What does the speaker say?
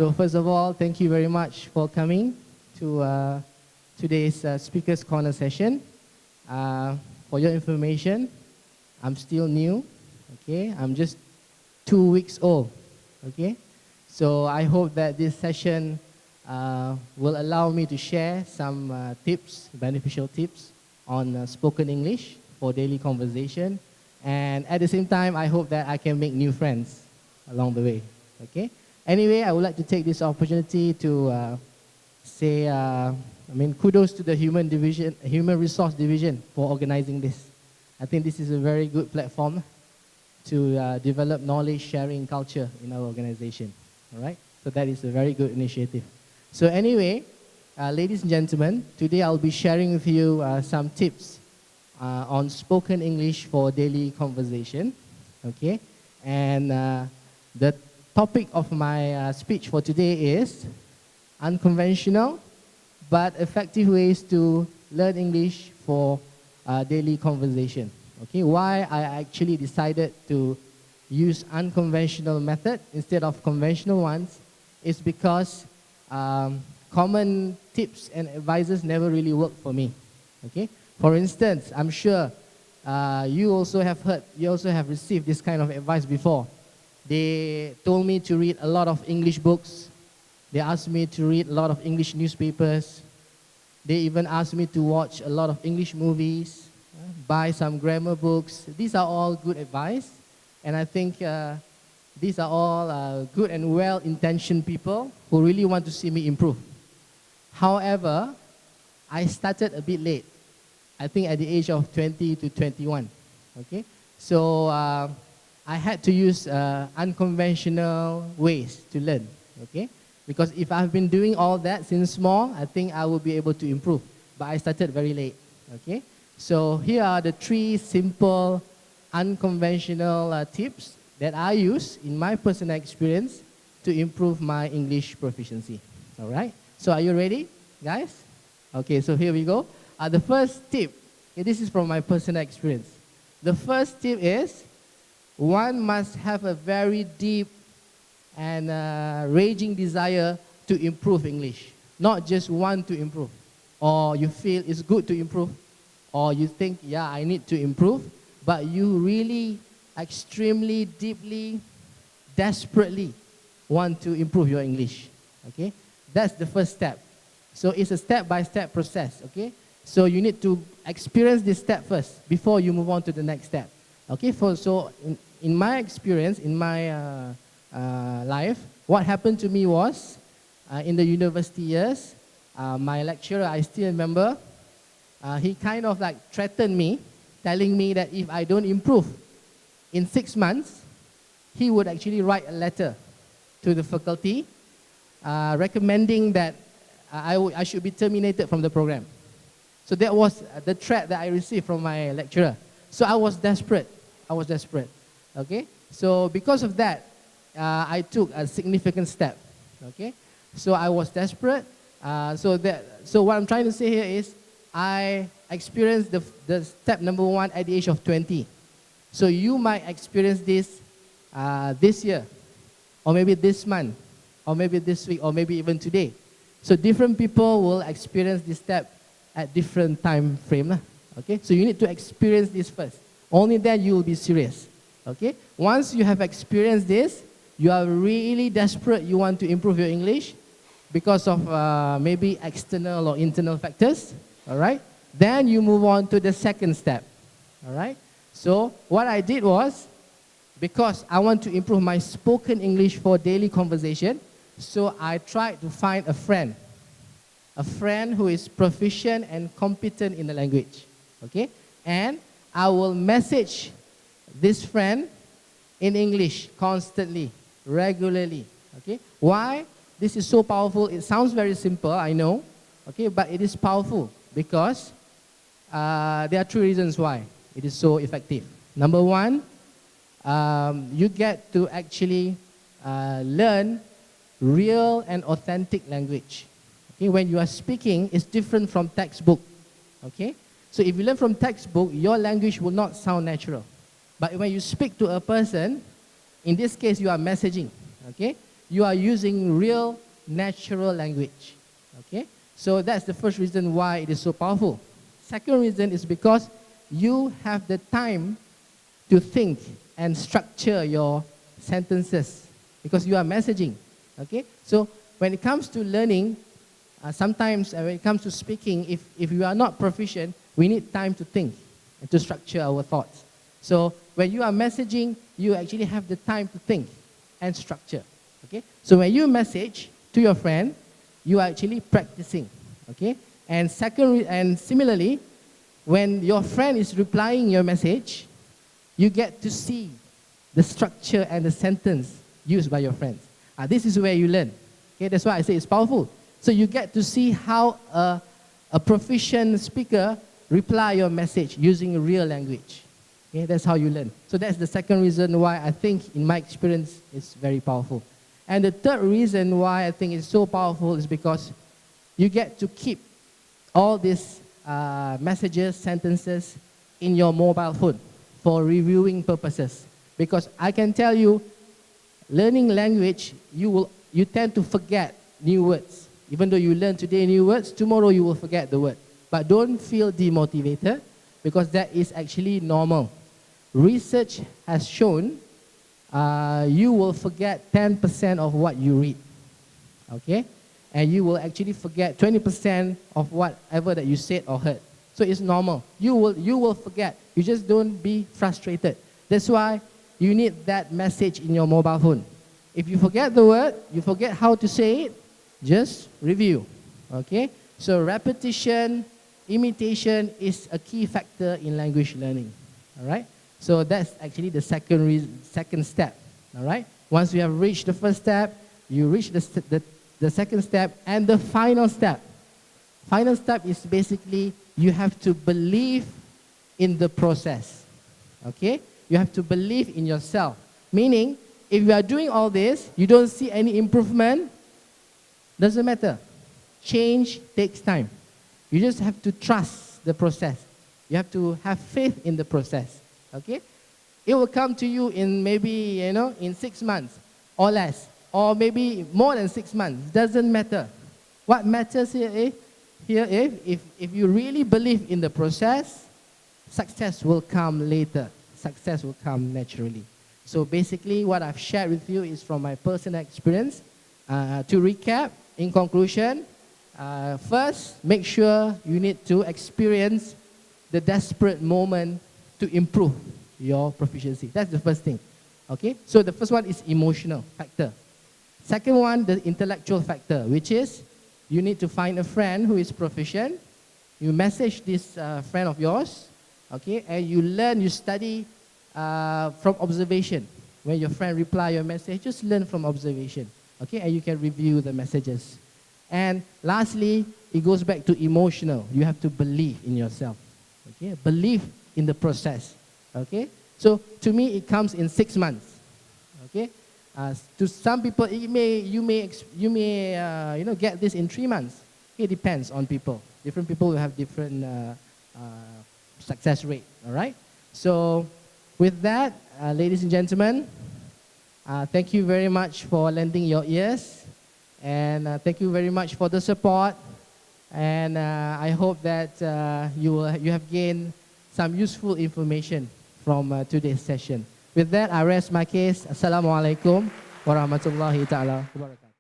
So first of all, thank you very much for coming to today's Speakers Corner session. For your information, I'm still new, okay? I'm just 2 weeks old, okay? So I hope that this session will allow me to share some tips, beneficial tips on spoken English for daily conversation. And at the same time, I hope that I can make new friends along the way, okay? Anyway, I would like to take this opportunity to say, kudos to the Human Resource Division for organizing this. I think this is a very good platform to develop knowledge sharing culture in our organization, all right? So that is a very good initiative. So anyway, ladies and gentlemen, today I'll be sharing with you some tips on spoken English for daily conversation, okay? And the topic of my speech for today is unconventional but effective ways to learn English for daily conversation. Okay, why I actually decided to use unconventional method instead of conventional ones is because common tips and advices never really work for me. Okay, for instance, I'm sure you also have received this kind of advice before. They told me to read a lot of English books. They asked me to read a lot of English newspapers. They even asked me to watch a lot of English movies, buy some grammar books. These are all good advice. And I think these are all good and well-intentioned people who really want to see me improve. However, I started a bit late. I think at the age of 20 to 21. Okay? So I had to use unconventional ways to learn, okay? Because if I've been doing all that since small, I think I will be able to improve. But I started very late, okay? So here are the 3 simple, unconventional tips that I use in my personal experience to improve my English proficiency, all right? So are you ready, guys? Okay, so here we go. The first tip, okay, this is from my personal experience. The first tip is, one must have a very deep and raging desire to improve English. Not just want to improve, or you feel it's good to improve, or you think, yeah, I need to improve, but you really extremely, deeply, desperately want to improve your English, okay? That's the first step. So it's a step-by-step process, okay? So you need to experience this step first before you move on to the next step. Okay, so in my experience, in my life, what happened to me was, in the university years, my lecturer, I still remember, he kind of like threatened me, telling me that if I don't improve in 6 months, he would actually write a letter to the faculty recommending that I should be terminated from the program. So that was the threat that I received from my lecturer. So I was desperate. Okay? So because of that, I took a significant step. Okay? So I was desperate. So what I'm trying to say here is, I experienced the step number 1 at the age of 20. So you might experience this this year, or maybe this month, or maybe this week, or maybe even today. So different people will experience this step at different time frame. Okay? So you need to experience this first. Only then you will be serious. Okay? Once you have experienced this, you are really desperate, you want to improve your English because of maybe external or internal factors. All right? Then you move on to the second step. All right? So what I did was, because I want to improve my spoken English for daily conversation, so I tried to find a friend who is proficient and competent in the language. Okay? And I will message this friend in English constantly, regularly. Okay? Why? This is so powerful. It sounds very simple, I know. Okay? But it is powerful because there are 3 reasons why it is so effective. Number 1, you get to actually learn real and authentic language. Okay? When you are speaking, it's different from textbook. Okay? So if you learn from textbook, your language will not sound natural. But when you speak to a person, in this case you are messaging, okay? you are using real, natural language. Okay? So that's the first reason why it is so powerful. Second reason is because you have the time to think and structure your sentences because you are messaging. Okay? So when it comes to learning, sometimes when it comes to speaking, if you are not proficient, we need time to think and to structure our thoughts. So when you are messaging, you actually have the time to think and structure. Okay? So when you message to your friend, you are actually practicing. Okay? And similarly, when your friend is replying your message, you get to see the structure and the sentence used by your friends. This is where you learn. Okay? That's why I say it's powerful. So you get to see how a proficient speaker reply your message using real language. Okay? That's how you learn. So that's the second reason why I think, in my experience, it's very powerful. And the third reason why I think it's so powerful is because you get to keep all these messages, sentences in your mobile phone for reviewing purposes. Because I can tell you, learning language, you tend to forget new words. Even though you learn today new words, tomorrow you will forget the word. But don't feel demotivated, because that is actually normal. Research has shown you will forget 10% of what you read. Okay? And you will actually forget 20% of whatever that you said or heard. So it's normal. You will forget. You just don't be frustrated. That's why you need that message in your mobile phone. If you forget the word, you forget how to say it, just review. Okay? So repetition, imitation is a key factor in language learning. All right? So that's actually the second step. All right? Once you have reached the first step, you reach the second step, and the final step. Final step is basically you have to believe in the process. Okay? You have to believe in yourself. Meaning, if you are doing all this, you don't see any improvement, doesn't matter. Change takes time. You just have to trust the process. You have to have faith in the process. Okay? It will come to you in maybe, in 6 months or less. Or maybe more than 6 months. Doesn't matter. What matters here is, if you really believe in the process, success will come later. Success will come naturally. So basically, what I've shared with you is from my personal experience. To recap, in conclusion, first, make sure you need to experience the desperate moment to improve your proficiency. That's the first thing. Okay? So the first one is emotional factor. Second one, the intellectual factor, which is you need to find a friend who is proficient. You message this friend of yours, okay, and you learn, you study from observation. When your friend reply your message, just learn from observation, okay, and you can review the messages. And lastly, it goes back to emotional. You have to believe in yourself, okay, believe in the process, okay. So to me, it comes in 6 months, okay. To some people, you may get this in 3 months. It depends on people. Different people will have different success rate. All right. So, with that, ladies and gentlemen, thank you very much for lending your ears, and thank you very much for the support. And I hope that you have gained some useful information from today's session. With that, I rest my case. Assalamualaikum warahmatullahi ta'ala wabarakatuh.